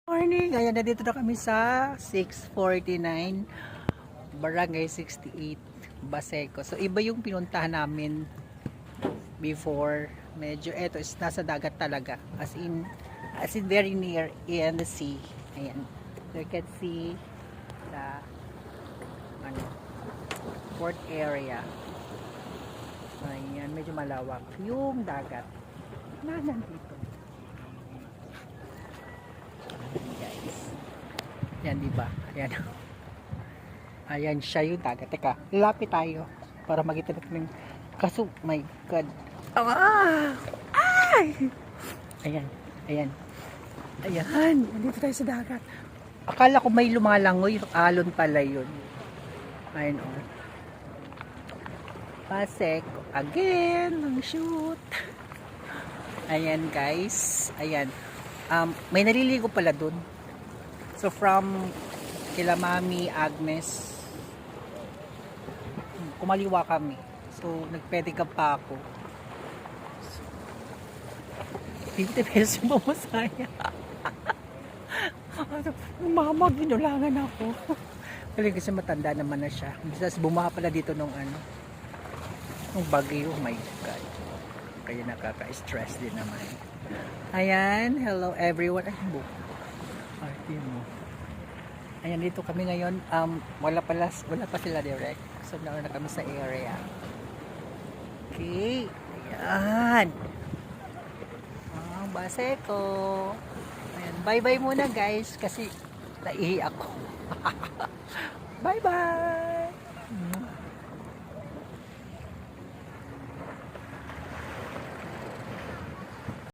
Morning! Ayan, nandito na kami sa 649 Barangay 68 Baseco. So iba yung pinuntahan namin before. Medyo eto is nasa dagat talaga. As in very near in the sea. Ayan. So you can see the port area. Ayan, medyo malawak yung dagat na nandito. Guys. Yan, diba? Ayan. Ayan siya yung dagat. Teka, lapit tayo para makita natin. Kaso, my God. Ah! Ay! Ayan. Ayan. Ayan. Nandito tayo sa dagat. Akala ko may lumalangoy. Alon pala yun. Ayan o. Baseco. Again. Ang shoot. Ayan guys. Ayan. May naliligo pala dun. So from kila Mami Agnes, kumaliwa kami. So nagpedicab pa ako. 50 pesos yung mamasaya. Mama, ginulangan ako. Kasi matanda naman na siya. Bisas bumaha pala dito nung bagyo. Oh my God. Kaya nakaka-stress din naman. Ayan, hello everyone. Ay, mo. Ayan, dito kami ngayon. Wala pa sila direct. So, nauna kami sa area. Okay. Ayan. Baseco. Ayan, bye-bye muna guys. Kasi naihi ako. Bye-bye.